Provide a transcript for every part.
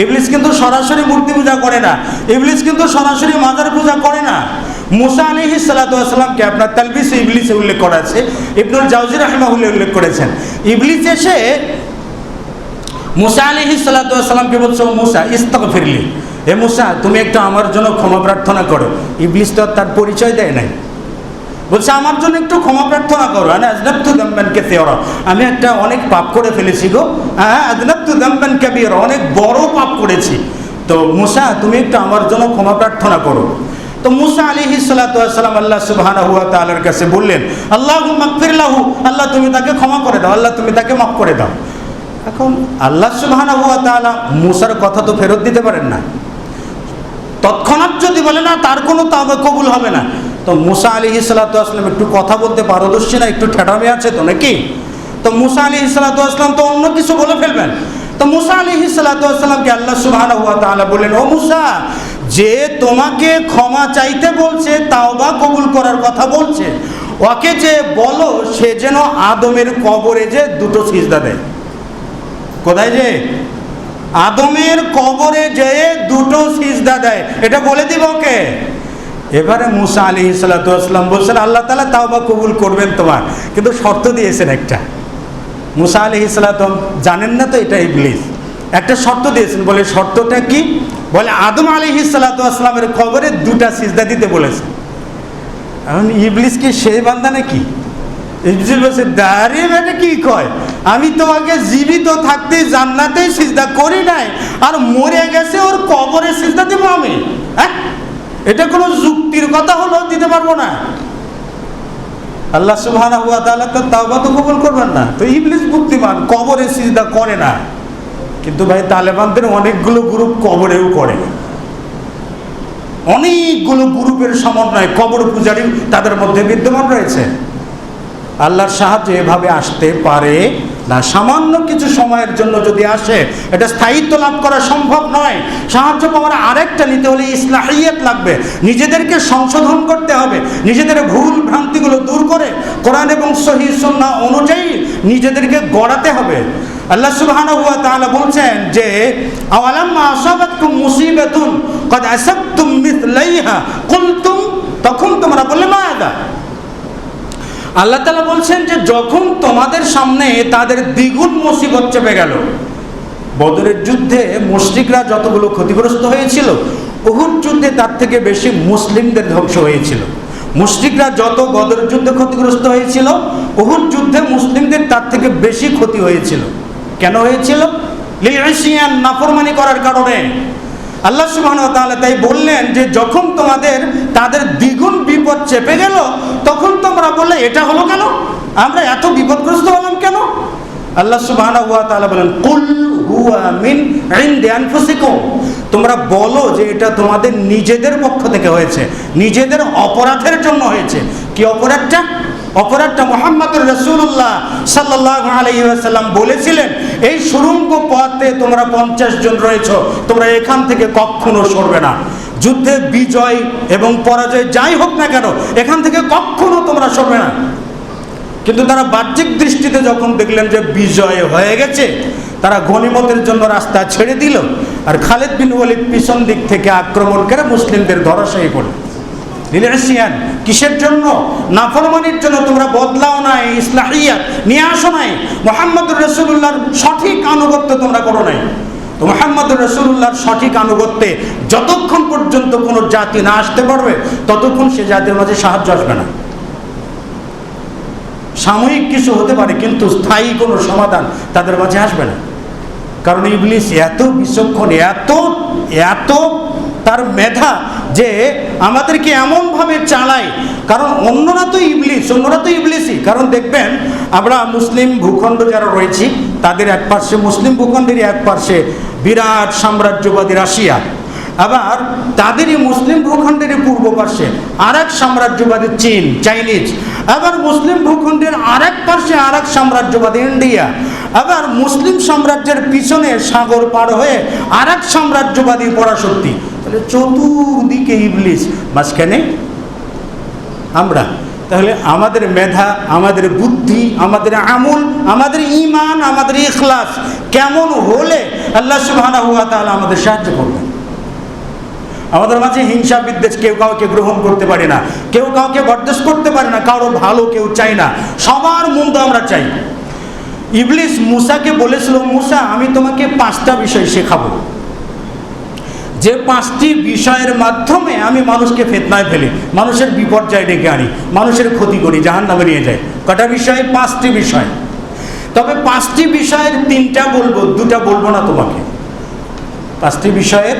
ইবলিস কিন্তু সরাসরি মূর্তি পূজা করে না, ইবলিস কিন্তু সরাসরি মাজার পূজা করে না। মুসা আলাইহিস সালাতু ওয়াস সালামকে আপনার তালবিস ইবলিসে উল্লেখ করা আছে, ইবনুল জাওজি রাহিমাহুল্লাহ উল্লেখ করেছেন। ইবলিস এসে মুসা আলাইহিস সালাতু ওয়াস সালামকে বলছে, ও মুসা ইস্তাগফিরলি, হে মুসা তুমি একটু আমার জন্য ক্ষমা প্রার্থনা করো। ইবলিস তো তার পরিচয় দেয় নাই, বলছে আমার জন্য একটু ক্ষমা প্রার্থনা করো। আজনাবতু যামবান কাসীরা, আমি একটা অনেক পাপ করে ফেলেছি গো, আজনাবতু যামবান কাবীরা, অনেক বড় পাপ করেছি। তো মুসা তুমি একটু আমার জন্য ক্ষমা প্রার্থনা করো। তো মুসা আলাইহিস সালাতু ওয়াস সালাম আল্লাহ সুবহানাহু ওয়া তাআলার কাছে বললেন, আল্লাহুম্মা গফির লাহু, আল্লাহ তুমি তাকে ক্ষমা করে দাও, আল্লাহ তুমি তাকে মাফ করে দাও। এখন আল্লাহ সুবহানাহু ওয়া তাআলা মুসার কথা তো ফেরত দিতে পারেন না, তৎক্ষণাৎ যদি বলে না তার কোনো তাওবা কবুল হবে না। তো মুসা আলাইহিস সালাতু ওয়াস সালাম একটু কথা বলতে পারদর্শী না, একটু ঠেঠামে আছে তো নাকি? তো মুসা আলাইহিস সালাতু ওয়াস সালাম তো অন্য কিছু বলে ফেলবেন। তো মুসা আলাইহিস সালাতু ওয়াস সালামকে আল্লাহ সুবহানাহু ওয়া তাআলা বললেন, ও মুসা, যে তোমাকে ক্ষমা চাইতে বলছে, তাওবা কবুল করার কথা বলছে, ওকে যে বলো সে যেন আদমের কবরে যে দুটো সিজদা দেয়। কোথায় যে? আদমের কবরে যে দুটো সিজদা দেয়, এটা বলে দিব ওকে। এবারে মুসা আলাইহিস সালাতু ওয়াস সালাম বলছেন, আল্লাহ তাআলা তাওবা কবুল করবেন তোমার, কিন্তু শর্ত দিয়েছেন একটা। মুসা আলাইহিস সালাতু জানেন না তো এটা ইবলিস, একটা শর্ত দিয়েছেন। বলে শর্তটা কি? বলে আদম আলাইহিস সালাতু ওয়াস সালামের কবরে দুটা সিজদা দিতে বলেছেন। এখন ইবলিস কি সেই বান্দা নাকি? ইবলিস বলছে, দাঁড়িয়ে বেটা কি কয়, আমি তোমাকে জীবিত থাকতে জান্নাতে সিজদা করি নাই, আর মরে গেছে ওর কবরে সিজদা দেব আমি? হ্যাঁ, এটা কোনো যুক্তির কথা হলো? দিতে পারবো না। আল্লাহ সুবহানাহু ওয়া তাআলা তো তাওবা তো কবুল করবেন না। তো ইবলিস বুদ্ধিমান, কবরে সিজদা করে না। কিন্তু ভাই তালেবানদের অনেকগুলো গ্রুপ কবরেও করে, অনেকগুলো গ্রুপের সমন্বয় কবর পূজারী তাদের মধ্যে বিদ্যমান রয়েছে। আল্লাহর সাহায্য এভাবে আসতে পারে না। সামান্য কিছু সময়ের জন্য যদি আসে, এটা স্থায়িত্ব লাভ করা সম্ভব নয়। সাহায্য পাওয়ার আরেকটা নিতে হলে ইসলাহিয়াত লাগবে, নিজেদেরকে সংশোধন করতে হবে, নিজেদের ভুল ভ্রান্তিগুলো দূর করে কোরআন এবং সহিহ সুন্নাহ অনুযায়ী নিজেদেরকে গড়াতে হবে। আল্লাহ সুবহানাহু ওয়া তাআলা বলছেন যে আওয়ালাম্মা আসাবাতকুম মুসিবাতুন ক্বাদ আসাবতুম মিসলাইহা কুলতুম, তখন তোমরা বললে মাদা। আল্লাহ তাআলা বলছেন যে যখন তোমাদের সামনে তাদের দ্বিগুণ মুসিবত চেপে গেল। বদরের যুদ্ধে মুশরিকরা যতগুলো ক্ষতিগ্রস্ত হয়েছিল, উহুদ যুদ্ধে তার থেকে বেশি মুসলিমদের ধ্বংস হয়েছিল। মুশরিকরা যত বদর যুদ্ধে ক্ষতিগ্রস্ত হয়েছিল, উহুদ যুদ্ধে মুসলিমদের তার থেকে বেশি ক্ষতি হয়েছিল। কেন হয়েছিল? লিলইসিয়ান, নাফরমানি করার কারণে। আল্লাহ সুবহানাহু ওয়া তাআলা তাই বললেন যে যখন তোমাদের তাদের দ্বিগুণ বিপদ চেপে গেল, তখন তোমরা বললে এটা হলো কেন, আমরা এত বিপদগ্রস্ত হলাম কেন? আল্লাহ সুবহানাহু ওয়া তাআলা বলেন, কুল হুয়া মিন ইনদি আনফুসিকুম, তোমরা বলো যে এটা তোমাদের নিজেদের পক্ষ থেকে হয়েছে, নিজেদের অপরাধের জন্য হয়েছে। কি অপরাধটা? অপরাধটা মুহাম্মদুর রাসূলুল্লাহ সাল্লাল্লাহু আলাইহি ওয়াসাল্লাম বলেছিলেন, এই সুড়ঙ্গ পথে তোমরা 50 জন রয়েছো, তোমরা এখান থেকে কখনো সরবে না। যুদ্ধে বিজয় এবং পরাজয় যাই হোক না কেন, এখান থেকে কখনো তোমরা সরবে না। কিন্তু তারা বাহ্যিক দৃষ্টিতে যখন দেখলেন যে বিজয় হয়ে গেছে, তারা গনিমতের জন্য রাস্তা ছেড়ে দিল, আর খালিদ বিন ওয়ালিদ পিছন দিক থেকে আক্রমণ করে মুসলিমদের ধরাশায়ী করল। লিলইসিয়ান, কিসের জন্য? নাফরমানির জন্য। তোমরা বদলাও নাই, ইসলাহিয়াত নিয়ে আসো নাই, মুহাম্মদুর রাসূলুল্লাহর সঠিক আনুগত্য তোমরা করো নাই। তো মুহাম্মদুর রাসূলুল্লাহর সঠিক আনুগত্যে যতক্ষণ পর্যন্ত কোনো জাতি না আসতে পারবে, ততক্ষণ সে জাতির মাঝে সাহায্য আসবে না। সাময়িক কিছু হতে পারে, কিন্তু স্থায়ী কোনো সমাধান তাদের মাঝে আসবে না। কারণ ইবলিস এত বিচক্ষণ, এত তার মেধা যে আমাদেরকে এমনভাবে চালায়। কারণ অন্যরা তো ইবলিসই। কারণ দেখবেন আমরা মুসলিম ভূখণ্ড যারা রয়েছি, তাদের এক পার্শ্বে মুসলিম ভূখণ্ডেরই এক পার্শ্বে বিরাট সাম্রাজ্যবাদী রাশিয়া, আবার তাদেরই মুসলিম ভূখণ্ডের পূর্ব পার্শ্বে আরেক সাম্রাজ্যবাদী চীন, চাইনিজ, আবার মুসলিম ভূখণ্ডের আরেক পার্শ্বে আরেক সাম্রাজ্যবাদী ইন্ডিয়া, আবার মুসলিম সাম্রাজ্যের পিছনে সাগর পার হয়ে আরেক সাম্রাজ্যবাদী পরাশক্তি। তাহলে চতুর্দিকে ইবলিস, মাঝখানে আমরা। তাহলে আমাদের মেধা, আমাদের বুদ্ধি, আমাদের আমল, আমাদের ঈমান, আমাদের ইখলাস কেমন হলে আল্লাহ সুবহানাহু ওয়া তাআলা আমাদের সাহায্য করবেন। আমাদের মাঝে হিংসা বিদ্বেষ, কেউ কাউকে গ্রহণ করতে পারে না, কেউ কাউকে বরদাস্ত করতে পারে না, কারো ভালো কেউ চাই না, সবার মন্দ আমরা চাই। ইবলিস মুসাকে বলেছিল, মুসা আমি তোমাকে 5টা বিষয় শেখাবো, যে 5টি বিষয়ের মাধ্যমে আমি মানুষকে ফিতনায় ফেলি, মানুষের বিপর্যয় ডেকে আনি, মানুষের ক্ষতি করি, জাহান্নামে নিয়ে যাই। কটা বিষয়? 5টি বিষয়। তবে 5টি বিষয়ের 3টা বলবো, 2টা বলবো না তোমাকে। 5টি বিষয়ের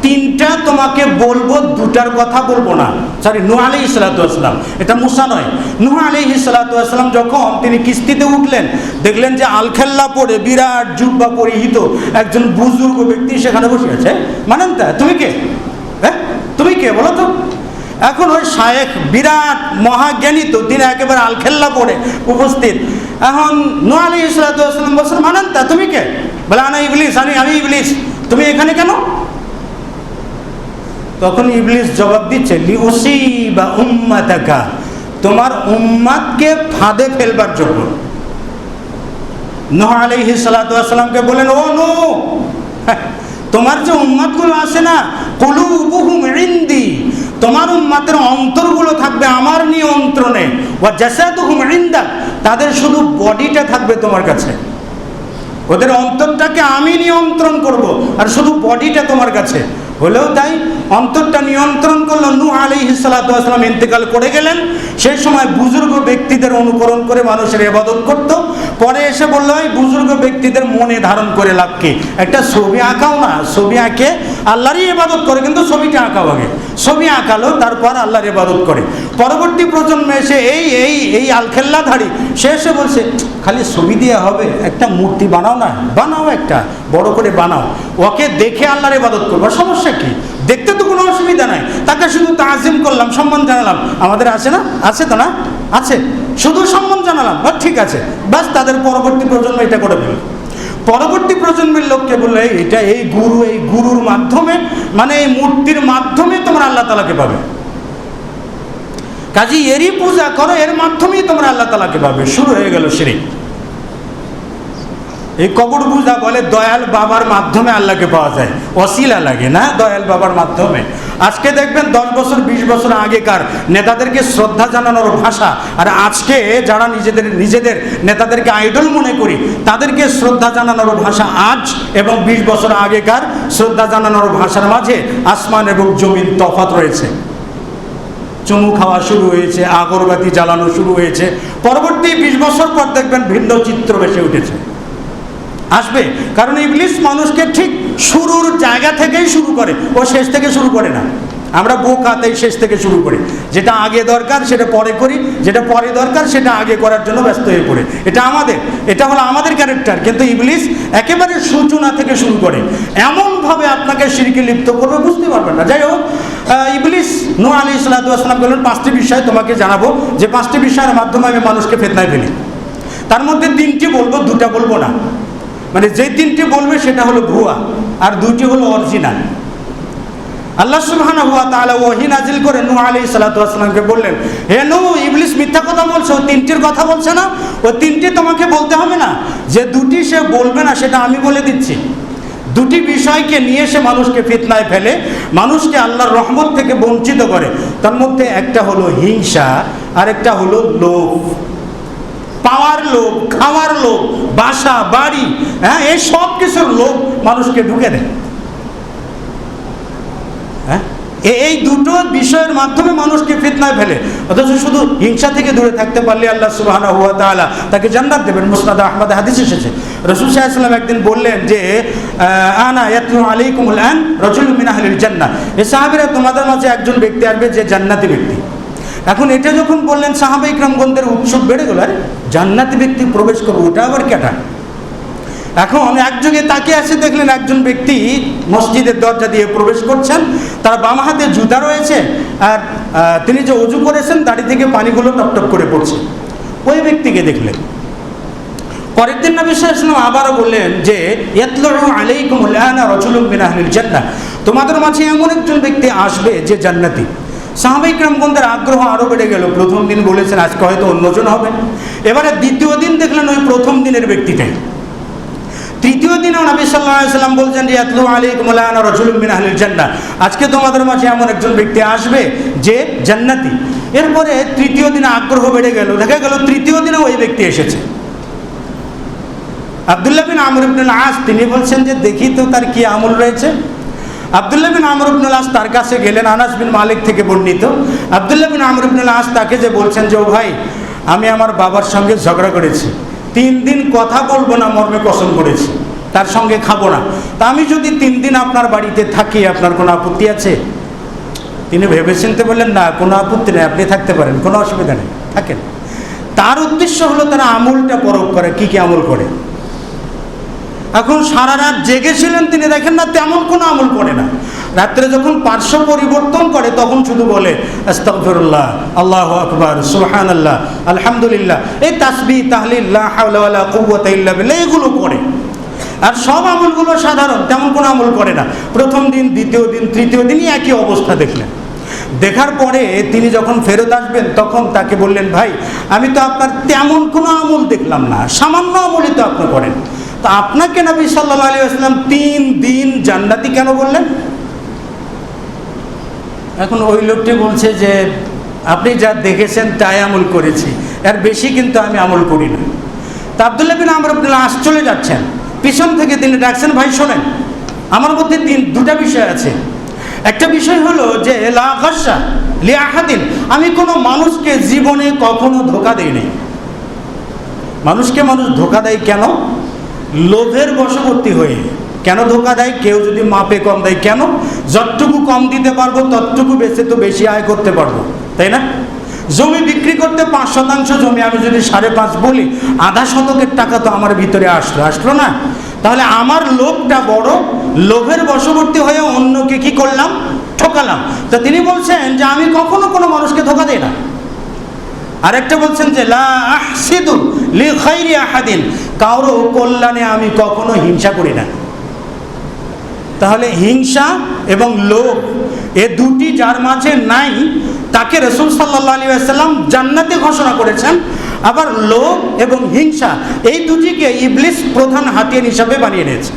3টা তোমাকে বলবো, 2টার কথা বলবো না। সরি, নূহ আলাইহিস সালাতু ওয়াস সালাম, এটা মুসা নয়। নূহ আলাইহিস সালাতু ওয়াস সালাম যখন তিনি কিস্তিতে উঠলেন, দেখলেন যে আলখেল্লা পরে বিরাট জুব্বা পরিহিত একজন বুজুর্গ ব্যক্তি সেখানে বসে আছে। মানেন তা? তুমি কে? হ্যাঁ, তুমি কে বলো তো? এখন ওই শায়েখ বিরাট মহাজ্ঞানী, তো তিনি একেবারে আলখেল্লা পরে উপস্থিত। এখন নূহ আলাইহিস সালাতু ওয়াস সালাম বলছেন, মানেন তা? তুমি কে? বলে আনা ইবলিস, আমি ইবলিস। তুমি এখানে কেন? তখন ইবলিস জবাব দিচ্ছে, লিউসিবা উম্মাতাকা, তোমার উম্মাতকে ফাঁদে ফেলবার জন্য। নূহ আলাইহিস সালাতু ওয়াস সালামকে বলেন, ও নূহ, তোমার যে উম্মাতগুলো আছে না, কুলুবুহুম ইনদি, তোমার উম্মাতের অন্তরগুলো থাকবে আমার নিয়ন্ত্রণে, ওয়া জাসাদুহুম ইনদাক, তাদের শুধু বডিটা থাকবে তোমার কাছে। ওদের অন্তরটাকে আমি নিয়ন্ত্রণ করব, আর শুধু বডিটা তোমার কাছে। হলেও তাই, অন্তরটা নিয়ন্ত্রণ করলো। নূহ আলাইহিস সালাতু ওয়াস সালাম ইন্তেকাল করে গেলেন। সেই সময় বুজুর্গ ব্যক্তিদের অনুকরণ করে মানুষের ইবাদত করত। পরে এসে বললো, এই বুজুর্গ ব্যক্তিদের মনে ধারণ করে লাভ কি? একটা ছবি আঁকাও না, ছবি আঁকে আল্লাহরই ইবাদত করে, কিন্তু ছবিটা আঁকাও আগে। ছবি আঁকালো, তারপর আল্লাহর ইবাদত করে। পরবর্তী প্রজন্মে এসে এই আলখেল্লাধারী সে এসে বলছে, খালি ছবি দিয়ে হবে? একটা মূর্তি বানাও না, বানাও, একটা বড় করে বানাও, ওকে দেখে আল্লাহর ইবাদত করবো। সমস্যা কি? দেখতে তো কোনো অসুবিধা নাই, তাকে শুধু তাজিম করলাম, সম্মান জানালাম। আমাদের আছে না? আছে তো না? আছে, শুধু সম্মান জানালাম, ঠিক আছে, বাস। তাদের পরবর্তী প্রজন্ম এটা করে ফেলল। পরবর্তী প্রজন্মের লোককে বললে, এটা এই গুরুর মাধ্যমে, মানে এই মূর্তির মাধ্যমে তোমরা আল্লাহ তাআলাকে পাবে, কাজী এরই পূজা করো, এর মাধ্যমেই তোমরা আল্লাহ তাআলাকে পাবে। শুরু হয়ে গেল শিরক। এই কবর পূজা বলে দয়াল বাবার মাধ্যমে আল্লাহকে পাওয়া যায়, ওসিলা লাগে না দয়াল বাবার মাধ্যমে। আজকে দেখবেন 10 বছর 20 বছর আগেকার নেতাদেরকে শ্রদ্ধা জানানোর ভাষা, আর আজকে যারা নিজেদের নেতাদেরকে আইডল মনে করি, তাদেরকে শ্রদ্ধা জানানোর ভাষা আজ এবং 20 বছর আগেকার শ্রদ্ধা জানানোর ভাষার মাঝে আসমান এবং জমিন তফাৎ রয়েছে। চুমু খাওয়া শুরু হয়েছে, আগরবাতি জ্বালানো শুরু হয়েছে। পরবর্তী 20 বছর পর দেখবেন ভিন্ন চিত্র ভেসে উঠেছে, আসবে। কারণ ইবলিস মানুষকে ঠিক শুরুর জায়গা থেকেই শুরু করে, ও শেষ থেকে শুরু করে না। আমরা বোকাতেই শেষ থেকে শুরু করি, যেটা আগে দরকার সেটা পরে করি, যেটা পরে দরকার সেটা আগে করার জন্য ব্যস্ত হয়ে পড়ে। এটা হলো আমাদের ক্যারেক্টার। কিন্তু ইবলিস একেবারে সূচনা থেকে শুরু করে, এমনভাবে আপনাকে শিরকে লিপ্ত করবে বুঝতে পারবেন না। যাই হোক, ইবলিস নূহ আলাইহিস সালাতু ওয়াস সালাম বললেন, 5টি বিষয় তোমাকে জানাবো, যে 5টি বিষয়ের মাধ্যমে আমি মানুষকে ফিতনায় ফেলি। তার মধ্যে 3টি বলবো, 2টা বলবো না। মানে যে 3টি বলবে সেটা হলো ভুয়া, আর 2টি হলো অরিজিনাল। আল্লাহ সুবহানাহু ওয়া তাআলা ওহী নাজিল করে নূহ আলাইহিস সালাতু ওয়াস সালামকে বললেন, হে নূহ, ইবলিস মিথ্যা কথা বলছে, ও 3টির কথা বলছে না, ও 3টি তোমাকে বলতে হবে না। যে 2টি সে বলবে না সেটা আমি বলে দিচ্ছি। 2টি বিষয়কে নিয়ে সে মানুষকে ফিতনায় ফেলে, মানুষকে আল্লাহর রহমত থেকে বঞ্চিত করে। তার মধ্যে একটা হলো হিংসা, আর একটা হলো লোভ, পাওয়ার লোভ, খাওয়ার লোভ, বাসা বাড়ি, হ্যাঁ, এই সব কিছুর লোভ মানুষকে ঢুকে দেয়। হ্যাঁ, এই 2টো বিষয়ের মাধ্যমে মানুষকে ফিতনায় ফেলে। অথচ শুধু হিংসা থেকে দূরে থাকতে পারলে আল্লাহ সুবহানাহু ওয়া তাআলা তাকে জান্নাত দেবেন। মুসনাদ আহমদ হাদিস এসেছে, রাসূল সাল্লাল্লাহু আলাইহি ওয়াসাল্লাম একদিন বললেন যে, আনা ইয়াতলু আলাইকুমুল আন রাজুলুম মিন আহলিল জান্নাহ, এই সাহাবীরা তোমাদের মাঝে একজন ব্যক্তি আসবে যে জান্নাতি ব্যক্তি। এখন এটা যখন বললেন, সাহাবা ইকরামগণদের উৎসব বেড়ে গেল, আরে জান্নাতি ব্যক্তি প্রবেশ করবো, ওটা আবার কেটা? এখন একযোগে তাকিয়ে আসে, দেখলেন একজন ব্যক্তি মসজিদের দরজা দিয়ে প্রবেশ করছেন, তার বাম হাতে জুতা রয়েছে, আর তিনি যে ওযু করেছেন দাড়ি থেকে পানিগুলো টপটপ করে পড়ছে। ওই ব্যক্তিকে দেখলেন। পরের দিন নবী সাল্লাল্লাহু আলাইহি ওয়াসাল্লাম আবারও বললেন যে, ইয়াতলু আলাইকুমুল আনা রাজুলুম মিন আহলিল জান্নাহ, তোমাদের মাঝে এমন একজন ব্যক্তি আসবে যে জান্নাতি। সাহাবা ইকরামগণদের আগ্রহ আরও বেড়ে গেল। প্রথম দিন বলেছেন, আজকে হয়তো অন্যজন হবে। এবারে দ্বিতীয় দিন দেখলেন ওই প্রথম দিনের ব্যক্তিটাই। তৃতীয় দিনেও নবী সাল্লাল্লাহু আলাইহি ওয়াসাল্লাম বলছেন যে ইয়াতলু আলাইকুম আলানা রাজুলুম মিন আহলিল জান্নাহ, আজকে তোমাদের মাঝে এমন একজন ব্যক্তি আসবে যে জান্নাতি। এরপরে তৃতীয় দিনে আগ্রহ বেড়ে গেল, দেখা গেল তৃতীয় দিনেও ওই ব্যক্তি এসেছে। আব্দুল্লাহ বিন আমর ইবনুল আস তিনি বলছেন যে দেখি তো তার কি আমল রয়েছে। আব্দুল্লাহ বিন আমর ইবনুল আস তার কাছে গেলেন, আনাস বিন মালিক থেকে বর্ণিত। আব্দুল্লাহ বিন আমর ইবনুল আস তাকে যে বলছেন যে ও ভাই, আমি আমার বাবার সঙ্গে ঝগড়া করেছি, 3 দিন কথা বলবো না মর্মে কসম করেছি, তার সঙ্গে খাবো না। তা আমি যদি 3 দিন আপনার বাড়িতে থাকি, আপনার কোনো আপত্তি আছে? তিনি ভেবে চিনতে বললেন, না কোনো আপত্তি নেই, আপনি থাকতে পারেন, কোনো অসুবিধা নেই, থাকেন। তার উদ্দেশ্য হলো তারা আমলটা পরখ করে, কি কি আমল করে। এখন সারা রাত জেগেছিলেন তিনি, দেখেন না তেমন কোনো আমল করে না। রাত্রে যখন পার্শ্ব পরিবর্তন করে তখন শুধু বলে আস্তাগফিরুল্লাহ, আল্লাহু আকবার, সুবহানাল্লাহ, আলহামদুলিল্লাহ, এই তাসবিহ, তাহলিল, লা হাওলা ওয়ালা কুওয়াতা ইল্লা বিল্লাহ, এগুলো করে। আর সব আমলগুলো সাধারণ, তেমন কোনো আমল করে না। প্রথম দিন, দ্বিতীয় দিন, তৃতীয় দিনই একই অবস্থা দেখলেন। দেখার পরে তিনি যখন ফেরত আসবেন তখন তাকে বললেন, ভাই আমি তো আপনার তেমন কোনো আমল দেখলাম না, সামান্য আমলই তো আপনি করেন, তো আপনাকে নবী সাল্লাল্লাহু আলাইহি ওয়াসাল্লাম 3 দিন জান্নাতি কেন বললেন? এখন ওই লোকটি বলছে যে আপনি যা দেখেছেন তাই আমল করেছি, এর বেশি কিন্তু আমি আমল করি না। তা আব্দুল্লাহ বিন আমর ইবনুল আস চলে যাচ্ছেন, পিছন থেকে তিনি ডাকছেন, ভাই শোনেন, আমার মধ্যে 2টা বিষয় আছে। একটা বিষয় হলো যে লা গাশা লি আহাদিন, আমি কোনো মানুষকে জীবনে কখনো ধোঁকা দেইনি। মানুষকে মানুষ ধোঁকা দেয় কেন? লোভের বশবর্তী হয়ে। কেন ধোঁকা দেয়? কেউ যদি মাপে কম দেয়, কেন? যতটুকু কম দিতে পারবো ততটুকু বেচে তো বেশি আয় করতে পারবো, তাই না? জমি বিক্রি করতে 5% জমি আমি যদি 5.5 বলি, আধা শতকের টাকা তো আমার ভিতরে আসলো না? তাহলে আমার লোভটা বড়, লোভের বশবর্তী হয়ে অন্যকে কি করলাম? ঠকালাম। তা তিনি বলছেন যে আমি কখনো কোনো মানুষকে ধোঁকা দেই না। আরেকটা বলছেন যে লা আহসিদু লি খাইরি আহাদিন, কারো কল্যাণে আমি কখনো হিংসা করি না। তাহলে হিংসা এবং লোভ এ দুটি যার মাঝে নাই তাকে রাসূল সাল্লাল্লাহু আলাইহি ওয়াসাল্লাম জান্নাতে ঘোষণা করেছেন। আবার লোভ এবং হিংসা এই দুটিকে ইবলিস প্রধান হাতিয়ার হিসাবে বানিয়ে নিয়েছে।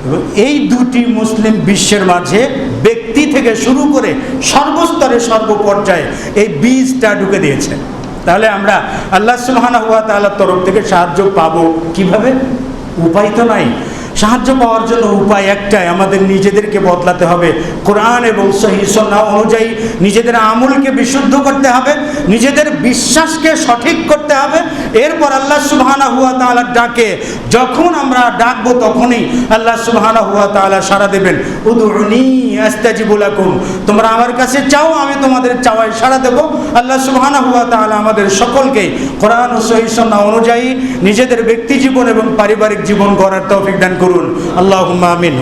এবং এই দুটি মুসলিম বিশ্বের মাঝে ব্যক্তি থেকে শুরু করে সর্বস্তরে সর্বপর্যায়ে এই বীজটা ঢুকে দিয়েছে। তাহলে আমরা আল্লাহ সুবহানাহু ওয়া তাআলার তরফ থেকে সাহায্য পাবো কিভাবে? উপায় তো নাই। সাহায্য পাওয়ার জন্য উপায় একটাই, আমাদের নিজেদেরকে বদলাতে হবে। কোরআন এবং সহিহ সুন্নাহ অনুযায়ী নিজেদের আমলকে বিশুদ্ধ করতে হবে, নিজেদের বিশ্বাসকে সঠিক করতে হবে। এরপর আল্লাহ সুবহানাহু ওয়া তাআলার ডাকে যখন আমরা ডাকবো তখনই আল্লাহ সুবহানাহু ওয়া তাআলা সাড়া দেবেন। উদউনি আস্তাজিবু লাকুম, তোমরা আমার কাছে চাও, আমি তোমাদের চাওয়ায় সাড়া দেব। আল্লাহ সুবহানাহু ওয়া তাআলা আমাদের সকলকে কোরআন ও সহিহ সুন্নাহ অনুযায়ী নিজেদের ব্যক্তি জীবন এবং পারিবারিক জীবন গড়ার তৌফিক দান করুন। আল্লাহুম্মা আমিন।